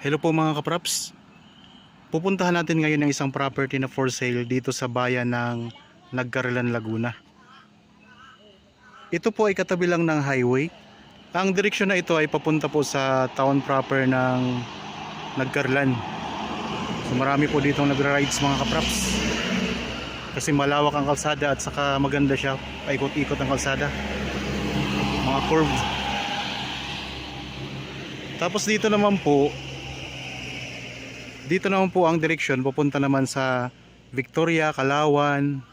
Hello po mga kapraps. Pupuntahan natin ngayon ng isang property na for sale dito sa bayan ng Nagcarlan, Laguna. Ito po ay katabi lang ng highway. Ang direksyon na ito ay papunta po sa town proper ng Nagcarlan. So marami po dito nagra-rides mga kapraps. Kasi malawak ang kalsada at saka maganda siya. Paikot-ikot ang kalsada. Mga curve. Tapos dito naman po ang direksyon papunta naman sa Victoria, Calauan.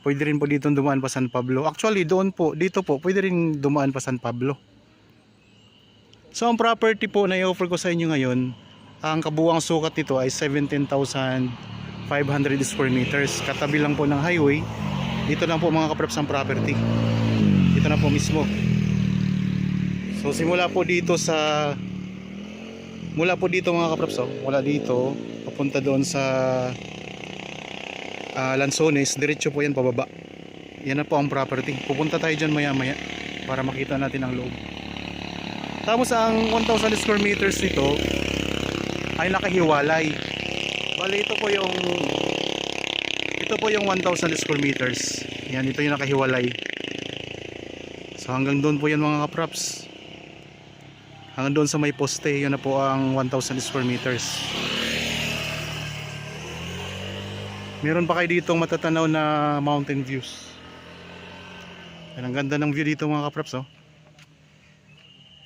Pwede rin po dito dumaan pa San Pablo. Actually dito po pwede rin dumaan pa San Pablo. So ang property po na i-offer ko sa inyo ngayon, ang kabuuang sukat nito ay 17,500 square meters. Katabi lang po ng highway. Dito lang po mga kapraps ang property. Dito na po mismo. So simula po dito mga kapraps, mula dito papunta doon sa Lanzones, diretso po yan pababa. Yan na po ang property. Pupunta tayo dyan maya maya para makita natin ang loob. Tapos ang 1,000 square meters nito ay nakahiwalay. Bali ito po yung 1,000 square meters. Yan, ito yung nakahiwalay. So hanggang doon po yan mga kapraps. Hanggang doon sa may poste, yun na po ang 1,000 square meters. Meron pa kayo ditong matatanaw na mountain views. Yan, ang ganda ng view dito mga kapraps, oh.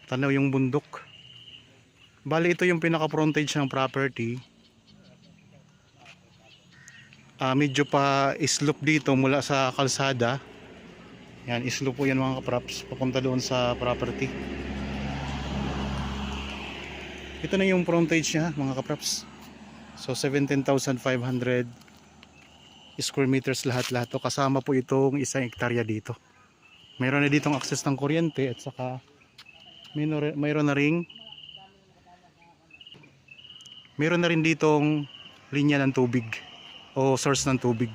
Tanaw yung bundok. Bali ito yung pinaka frontage ng property. Medyo pa slope dito mula sa kalsada. Yan, slope po yan mga kapraps, papunta doon sa property. Ito na yung frontage niya mga kapraps. So 17,500 square meters lahat-lahat to. Kasama po itong 1 hektarya dito. Mayroon na ditong access ng kuryente at saka mayroon na rin ditong linya ng tubig o source ng tubig.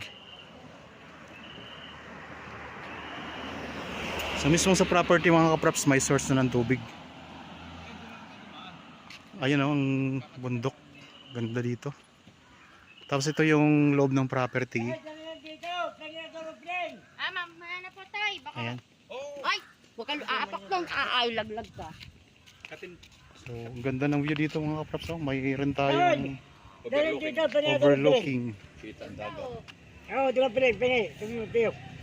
So mismo sa property mga kapraps may source na ng tubig. Ayun ang bundok, ganda dito. Tapos ito yung loob ng property. Mamaya na po tayo. Baka... Ayan. Ay! Huwag ka aapak doon. Laglag ka. So ang ganda ng view dito mga kapraps. Mayroon tayong overlooking.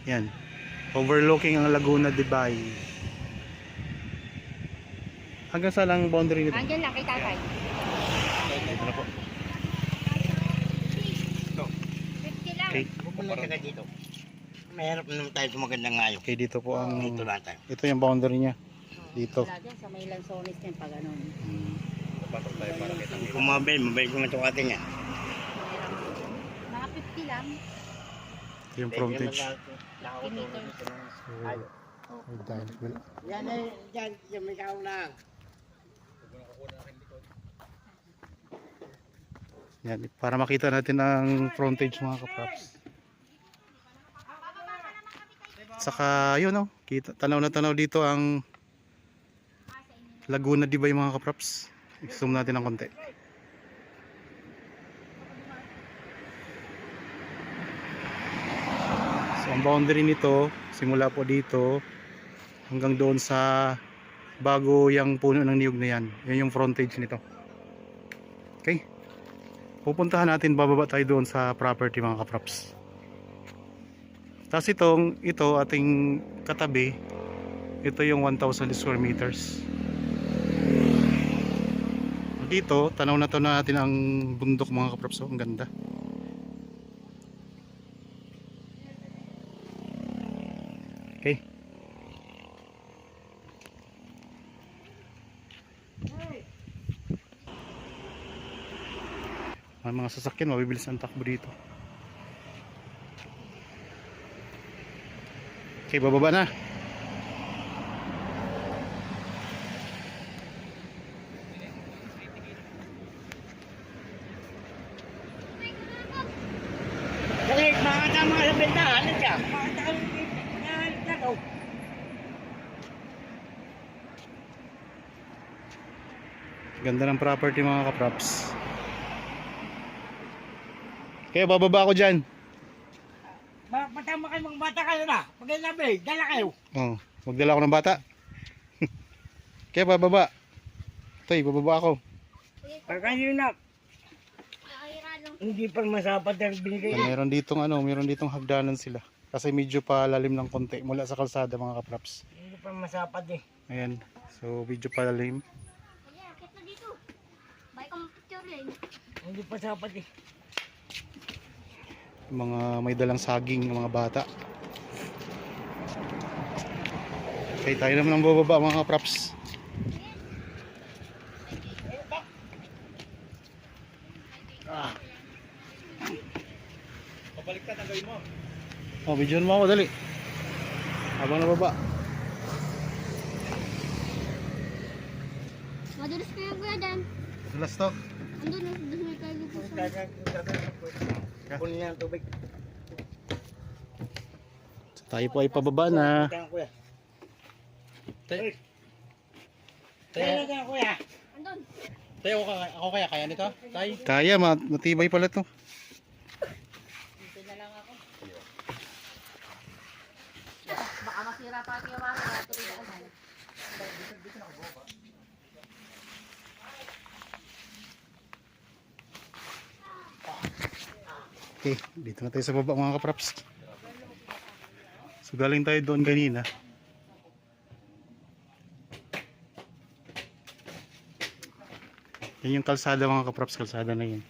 Yan. Overlooking ang Laguna de Bay. Hanggang sa lang boundary nito? Andiyan lang kay tatay. Ito na po. 50 lang. Okay. Pupunta ka dito. Mahirap naman tayo magandang ngayon. Okay, dito po ang Dito lang tayo. ito yung boundary niya. Dito. Wala dyan sa may Lanzones din pag ganun. Kung mabay ko na ito atin yan. Mga 50 lang. Ito yung frontage. 50 meters. Yan ay, yan may kaulang. Yan, para makita natin ang frontage mga kapraps. Saka yun tanaw na tanaw dito ang Laguna de Bay mga kapraps. I-zoom natin ng konti. So ang boundary nito simula po dito hanggang doon sa bago yung puno ng niyog na yan. Yan yung frontage nito. Okay. Pupuntahan natin, bababa tayo doon sa property mga kapraps. Tapos ito ating katabi, ito yung 1,000 square meters. Dito, tanaw na to natin ang bundok mga kapraps. Ang ganda. Okay. May mga sasakyan, mabibilis ang takbo dito. Okay, bababa na. Dali, mga tama sa bentahan na siya. Ganda ng property mga kapraps. Kaya bababa ako dyan. Patama kayo mga bata kayo na. Pag-ilabi, dala kayo. Oh, magdala ako ng bata. Kaya bababa. Toy, bababa ako. Pag kayo na, hindi pa masapat ang binigay. Meron ditong hagdanan sila. Kasi medyo palalim ng konti mula sa kalsada mga kapraps. Hindi pa masapat eh. Ayan. So medyo palalim. Kaya, kita dito. Bye kang picture lang. Hindi pa sapat eh. Mga may dalang saging ng mga bata. Okay, tayo naman ang bababa mga kapraps. Pabaliktad ang gawin mo. Oh, videoan mo ako dali. Habang nababa. Madulas ko yung kuya dyan. Dulas to. Andun, doon may kayo po sa... Kunin niya ang tubig. So, tayo po ay pababa na. Kaya kuya. Tayo, Kaya kuya. Andun. tayo ako kaya kaya nito? Tay. Kaya, matibay pala to. Dito na lang ako. Baka masira pa yung mga kaya tuloy na ano. Okay, dito na tayo sa baba mga kapraps. So galing tayo doon kanina. Yan yung kalsada mga kapraps, kalsada na yun.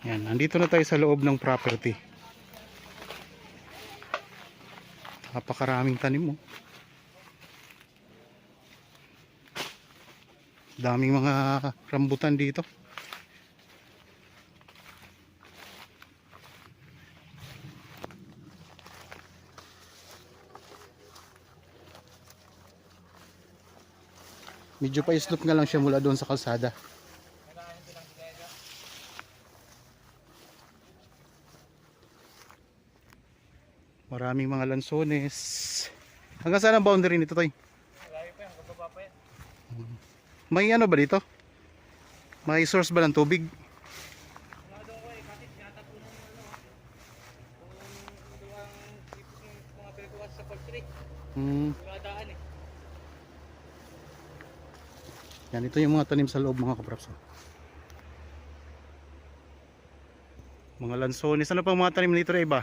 Yan, nandito na tayo sa loob ng property. Napakaraming tanim mo. Daming mga rambutan dito. Medyo pa-slope nga lang siya mula doon sa kalsada. Maraming mga lansones. Hanggang saan ang boundary nito, Toy? May ano ba dito? May source ba ng tubig? Yan, ito yung mga tanim sa loob mga kapraps. Mga lansones. Ano pang mga tanim nito na iba?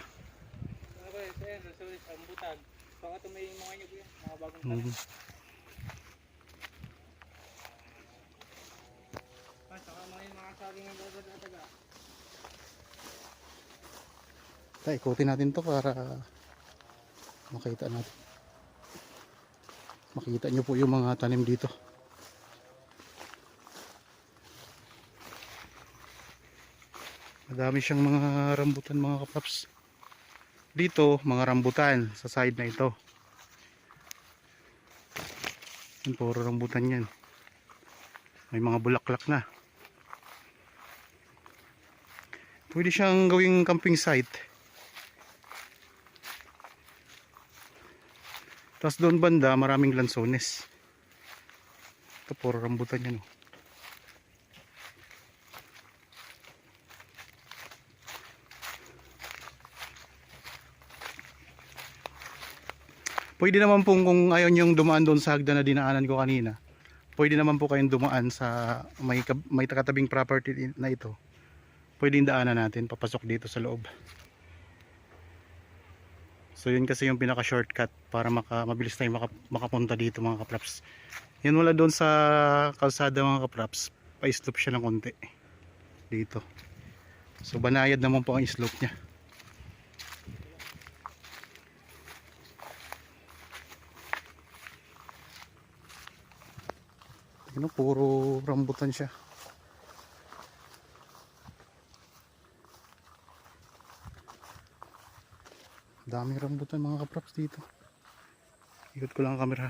Tay, ikutin natin to para makita natin. Makita nyo po yung mga tanim dito. Madami siyang mga rambutan mga kapaps. Dito, mga rambutan sa side na ito. Yan, puro rambutan yan. May mga bulaklak na. Pwede siyang gawing camping site. Tapos doon banda, maraming lansones. Ito, puro rambutan yan. Pwede naman pong kung ayaw niyong dumaan doon sa hagdan na dinaanan ko kanina, pwede naman po kayong dumaan sa may katabing property na ito. Pwedeng daanan natin, papasok dito sa loob. So yun kasi yung pinaka shortcut para mabilis tayo makapunta dito mga kapraps. Yan wala doon sa kalsada mga kapraps, pa-slope siya ng konti dito. So banayad naman po ang slope niya. Ano, puro rambutan siya. Daming rambutan mga kapraps dito. Ikot ko lang ang camera.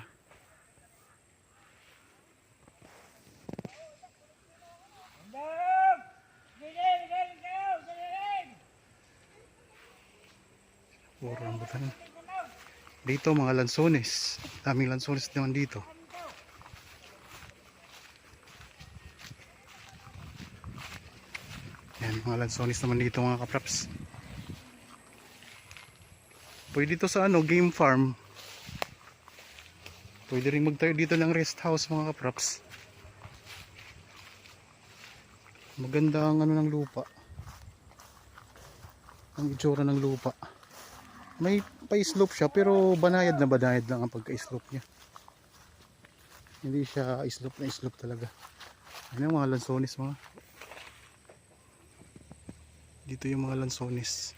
Puro rambutan. Dito mga lansones. Daming lansones naman dito. Yan, mga lansones naman dito mga kapraps. Pwede dito sa game farm. Pwede rin magtayo dito ng rest house mga kapraps. Maganda ang ng lupa. Ang itsura ng lupa. May pa-slope siya pero banayad lang ang pagka-slope niya. Hindi siya slope na slope talaga. Ano yung mga lansones mga? Dito yung mga lansones.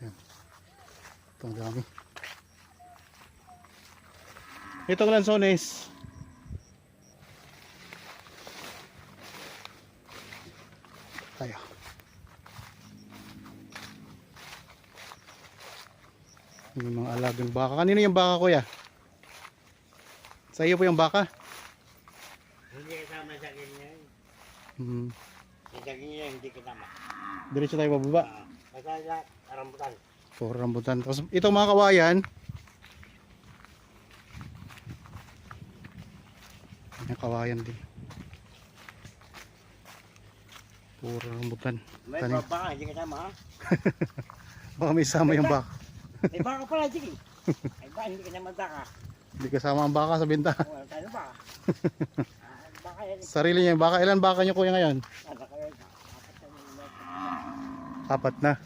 Yan. Ito ang dami. Ito ang lansones. Tayo. Yung mga alagang baka. Kanino yung baka kuya? Sa iyo po yung baka? Hindi kasama sa akin yan. Sa akin yan, hindi kasama. Diretso tayo pababa. Basta lahat, rambutan. Puro rambutan. Tapos ito mga kawayan. Yung kawayan din. Puro rambutan. May Tanim. baka, hindi kasama ha? Baka may sama yung baka. May baka pala, sige. May baka, hindi kasama baka. Hindi kasama ang baka sa benta. Wala tayo baka. Baka yan. Sarili niya yung baka. Ilan baka niyo kuya ngayon? Baka yan. Apat na.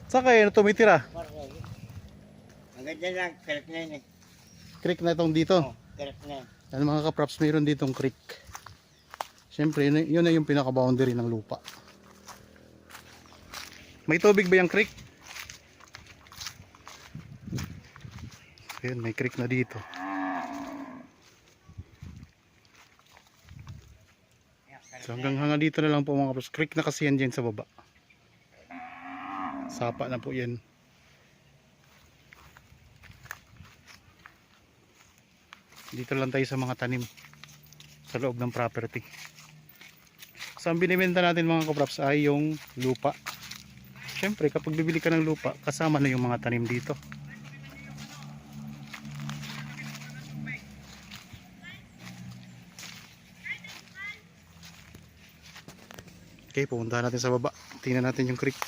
Saan kayo tumitira? Ang ganda lang, kerek na yun eh. Creek na itong dito. Oh, kerek na yun. Ano mga kaprops, mayroon ditong creek. Siyempre, yun na yung pinaka-boundary ng lupa. May tubig ba yung creek? Ayun, may creek na dito. So hanggang dito na lang po mga kaprops. Creek na kasi yan dyan sa baba. Sapa na po yan. Dito lang tayo sa mga tanim sa loob ng property. So ang binibenta natin mga kaprops ay yung lupa. Siyempre kapag bibili ka ng lupa, kasama na yung mga tanim dito. Okay, pupunta natin sa baba. Tingnan natin yung creek.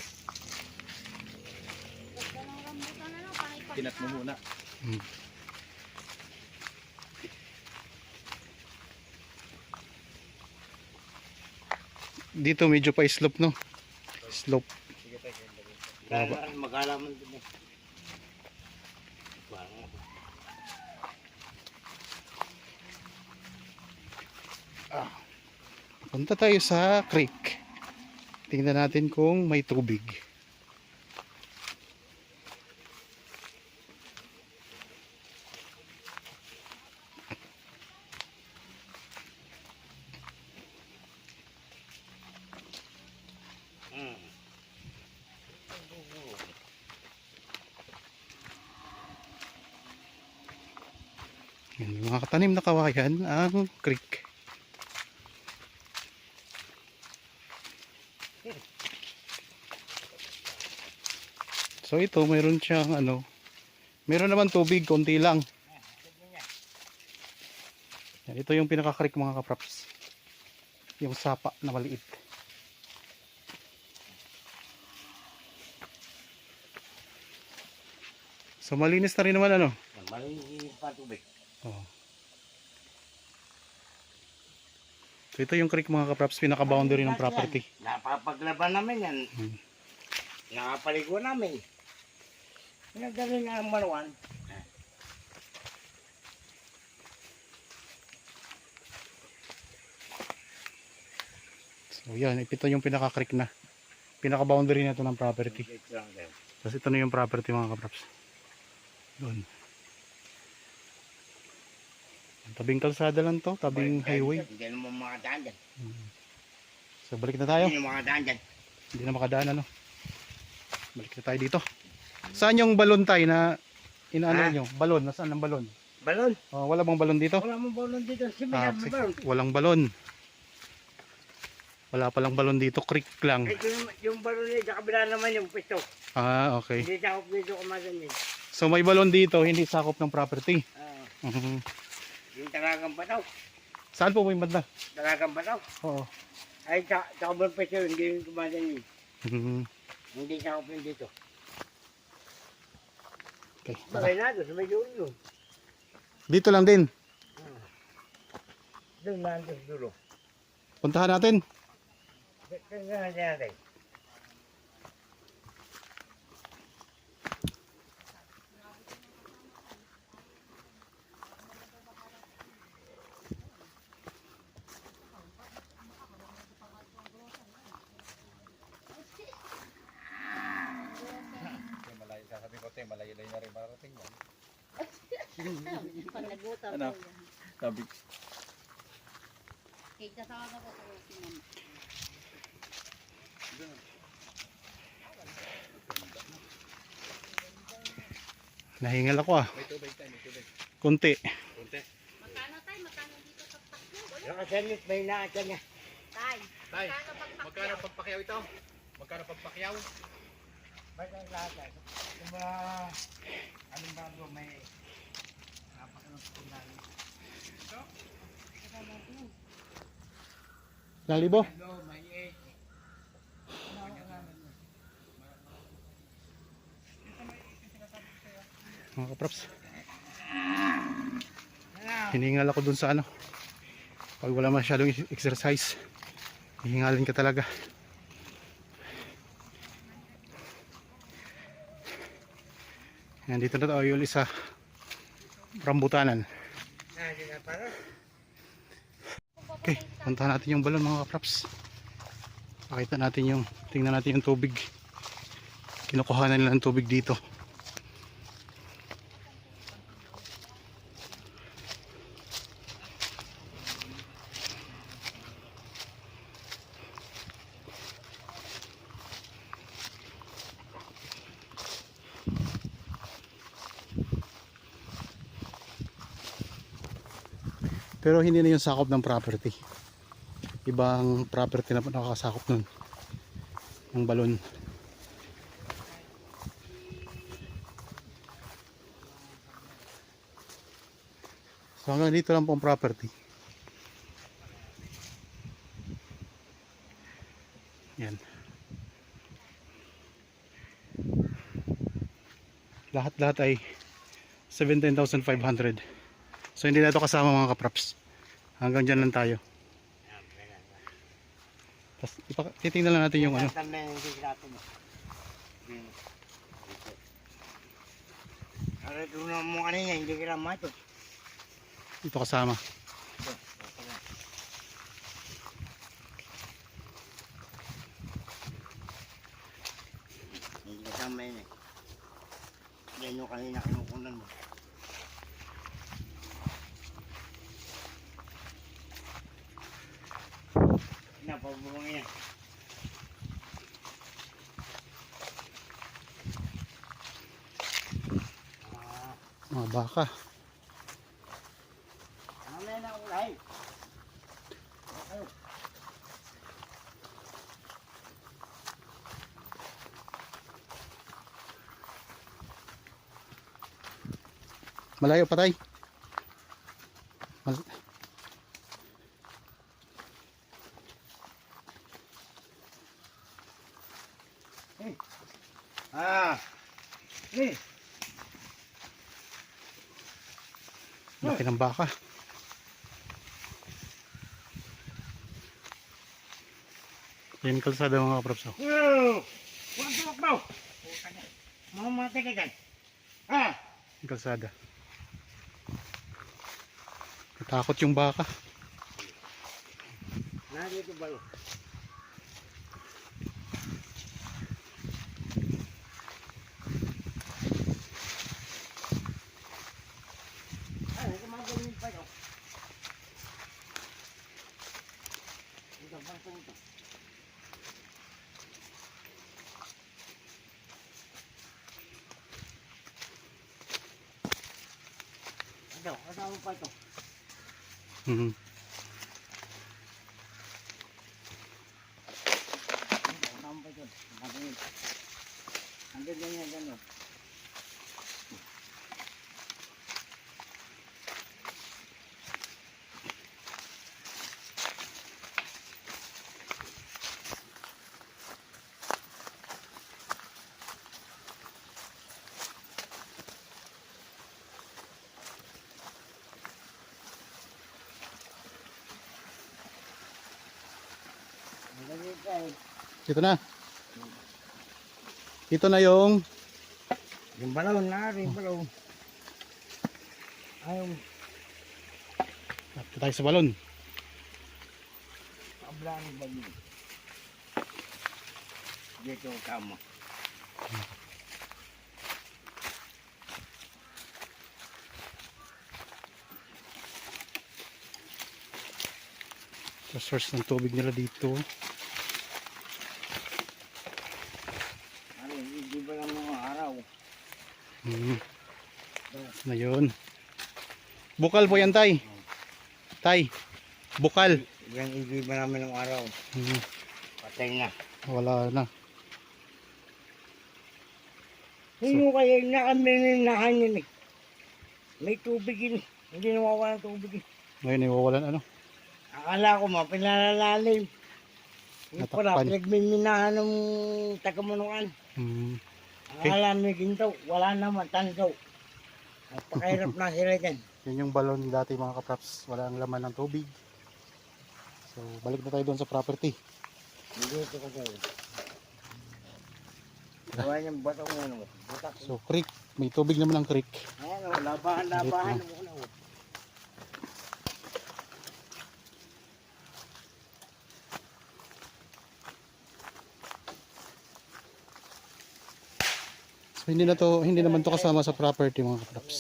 Tinat mo muna. Dito medyo pa slope no. Slope. Kaya mag-alaman din eh. Punta tayo sa creek. Tingnan natin kung may tubig. Yan, mga katanim na kawayan ang creek. So ito mayroon siyang meron naman tubig konti lang. Yan, ito yung pinaka-creek mga kaprops. Yung sapa na maliit. So malinis na rin naman Malinis pa tubig. Oh. So ito yung creek mga kaprops, pinaka-boundary ng property. Napapaglaban namin yan. Nakapaligo namin. Pinagdali nga ang manuan. So yan, ito yung pinaka-creek na. Pinaka-boundary na ito ng property. Tapos ito na yung property mga kaprops. Doon. Tabing kalsada lang to, tabing highway. Hindi naman makadaan dyan. So balik na tayo. Hindi naman makadaan dyan. Hindi na makadaan Balik na tayo dito. Saan yung balon tayo na inaano nyo? Balon, nasaan ang balon? Balon? Oh, wala bang balon dito? Wala mong balon dito. Sige, may Sige. balon. Walang balon. Wala palang balon dito, creek lang. Ito yung balon niya, sa kabila naman yung pwesto. Ah, okay. Hindi sakop dito kumaganyan. So may balon dito, hindi sakop ng property. Oo. Yung talagang bataw. Saan po may banda? Talagang bataw. Oo. Ay, sa kabilang pwesto, hindi yung kumaganyan. Mhm. Hindi sakop yung dito. Okay, tara. Bakay na doon, sa may dulo. Dito lang din. Doon na doon sa dulo. Puntahan natin. Tingnan natin. Panagutan Ano? ko yan. Sabi. Kita sa ako sa sinan. Nahingal ako ah. May tubig tayo, may tubig. Kunti. Kunti. Magkano tayo? Magkano dito sa takyo? Wala. Yung kasanit, may naakyan niya. Tay. Tay, Magkano pagpakyaw? magkano pagpakyaw ito? Magkano pagpakyaw? Ba't ang lahat? Kung ba, anong bago may napakalong kunali. Ilang libo? Hello, may 8. Mga kaprops. Hiningal ako dun sa ano. Pag wala masyadong exercise, hihingalin ka talaga. Yan, dito na tayo ulit sa rambutanan. Okay, puntahan natin yung balon mga kaprops. Pakita natin yung, tingnan natin yung tubig. Kinukuhanan nila ng tubig dito. Pero hindi na yung sakop ng property. Ibang property na nakakasakop nun ng balon. So hanggang dito lang pong property. Yan. Lahat-lahat ay 17,500. So hindi na ito kasama mga kaprops. Hanggang dyan lang tayo. Tapos titingnan lang natin yung ano. Aray, tunan mo kanina, hindi ka lang mato. Ito kasama. Hindi kasama yun eh. Yan yung kanina kinukunan mo. Napabunga yan. Mga baka. Mamaya na ulay. Malayo pa tayo. Ah. Eh. Laki ng baka. Yan yung kalsada mga kaprops. Oh. Huwag tumakbaw. Mamatay ka dyan. Ah. Yung kalsada. Natakot yung baka. Narito ba yun? Ay, kumagaling pa yun. Ito, bangsa ito. Ito, kasama pa ito. Dito na. Ito na yung Yung balon na rin, balon. Ayaw, Dito tayo sa balon. ablaan ba yun? Dito ang kama. Sa source ng tubig nila dito. Ano, hindi ba lang mga araw? Hmm. Na yun. Bukal po yan, tay. Tay. Bukal. Yan, hindi ba namin ng araw? Hmm. Patay na. Wala na. Hindi kaya nakamininahan yun eh. May tubig yun. Hindi nawawala ng tubig eh. Ngayon iwawalan ano. Akala ko pinalalalim. Yung pala, Natakpan. pinagmiminahan ng tagamanukan. Hmm. Akala may ginto, wala naman, tanso. Napakahirap na sila dyan. Yun yung balon dati mga kapraps. Wala ang laman ng tubig. So balik na tayo doon sa property. Hindi ito kasi. Gawa niyang bato ng ano, butak. So creek. May tubig naman ang creek. Ayan o, labahan mo na o. So hindi naman to kasama sa property mga kapraps.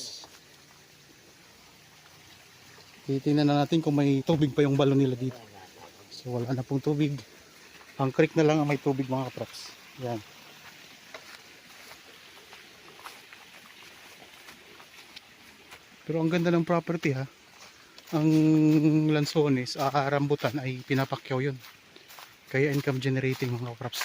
Titingnan na natin kung may tubig pa yung balon nila dito. So wala na pong tubig. Ang creek na lang ang may tubig mga kapraps. Yan. Pero ang ganda ng property ha. Ang lansones, rambutan ay pinapakyaw yun. Kaya income generating mga kapraps.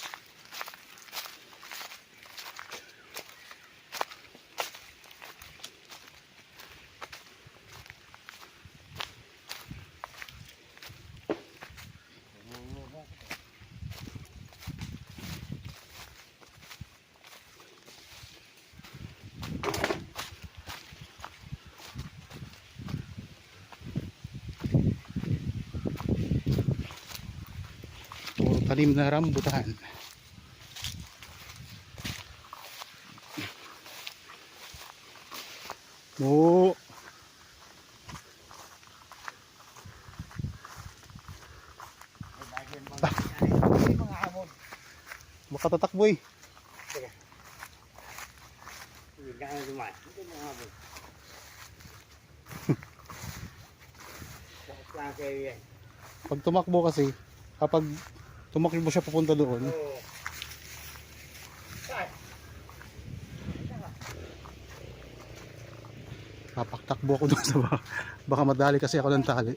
Puro tanim na rambutan. Oo. Mga hamon. Baka tatakbo eh. Hindi na ano dumaan. Ito mga hamon. Bakit lang kayo yan? Pag tumakbo kasi, kapag tumakbo siya papunta doon, Oo. papaktakbo ako doon sa baka madali kasi ako ng tali.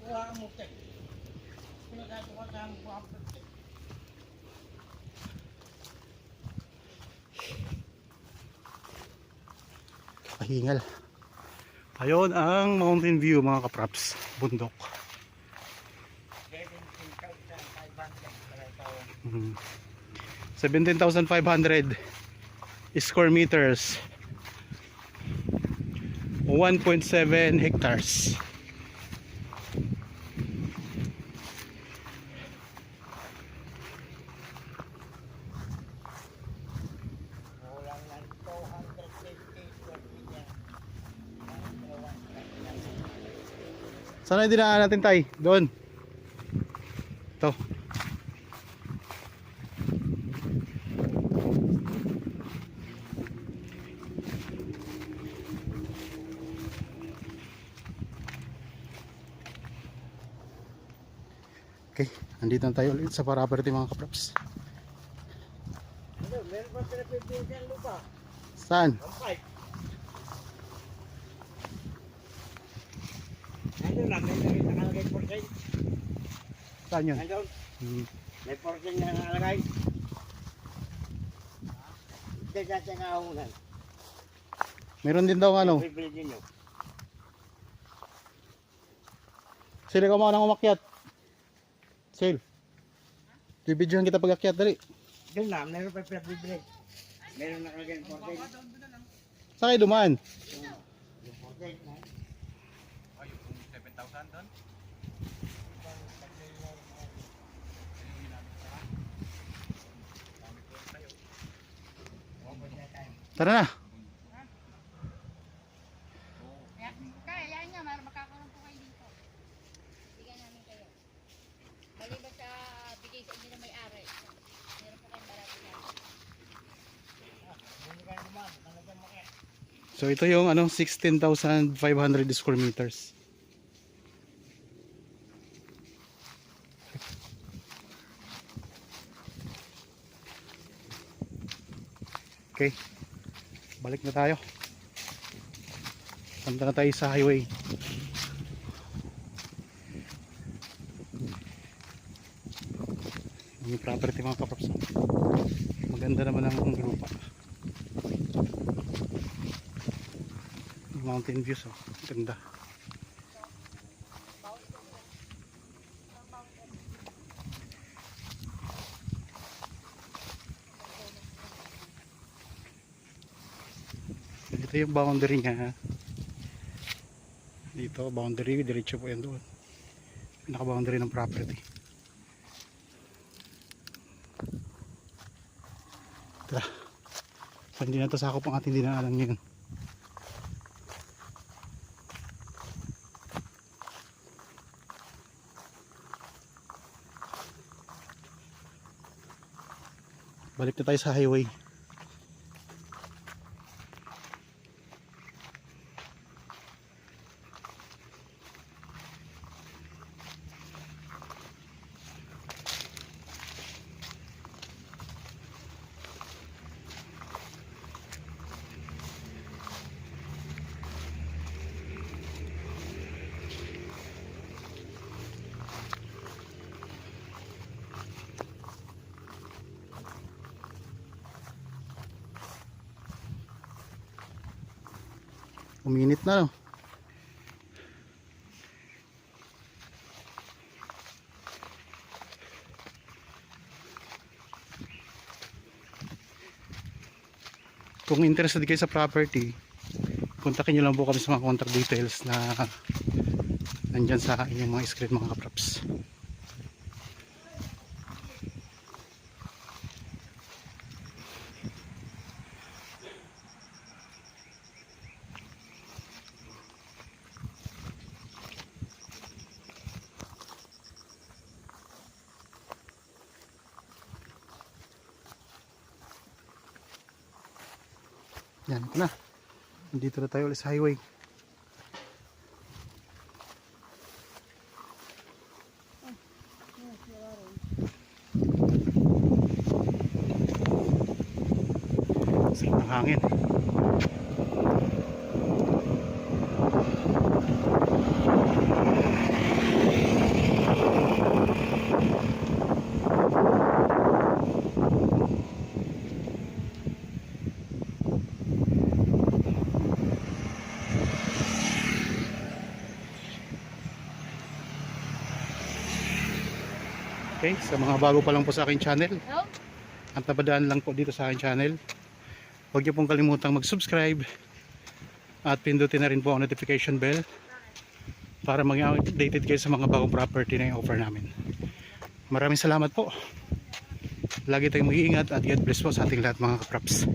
Kahingal. Ayun ang mountain view mga kapraps, bundok. 17,500 square meters, 1.7 hectares. Kulang ng 250 square meter. Sana yung dinaan natin tay? Doon. Ito. Okay, andito na tayo ulit sa property mga kapraps. Ano, meron pa pinapipinsan lupa. Saan? Ang pipe. Nandun na, may nakalagay portion. Saan yun? Nandun, Hmm. may portion na nakalagay. Hindi dati nga unan. Meron din daw ano. Bibili din yun. Sila ka mga nang umakyat. Sale. Bibidyohan kita pag akyat dali. Doon na, meron pa pinapibili. Meron nakalagay ng portion. Saan kayo dumaan? Yung portion na. Ay, yung 7,000 doon. Tara na. Kaya niya, makakaroon po kayo dito. Bigyan namin kayo. Maliban sa bigay sa inyo na may-ari. Meron po kayong barato yan. So ito yung 16,500 square meters. Okay. Balik na tayo. Punta na tayo sa highway. Yung property mga kaprops. Maganda naman ang lupa. Mountain views, oh. Ganda. Ito yung boundary niya. Dito boundary, diretso po yan doon. Naka boundary ng property. Tara. So, hindi na ito sakop ang ating dinaanan ngayon. Balik na tayo sa highway. Uminit na, no? Kung interested kayo sa property, kontakin nyo lang po kami sa mga contact details na nandyan sa inyong mga screen mga kaprops. Yan, ito na. Nandito na tayo ulit sa highway. Sarap ng hangin. Okay, sa mga bago pa lang po sa aking channel at napadaan lang po dito sa aking channel, huwag niyo pong kalimutang mag-subscribe at pindutin na rin po ang notification bell para maging updated kayo sa mga bagong property na i-offer namin. Maraming salamat po. Lagi tayong mag-iingat at God bless po sa ating lahat mga kaprops.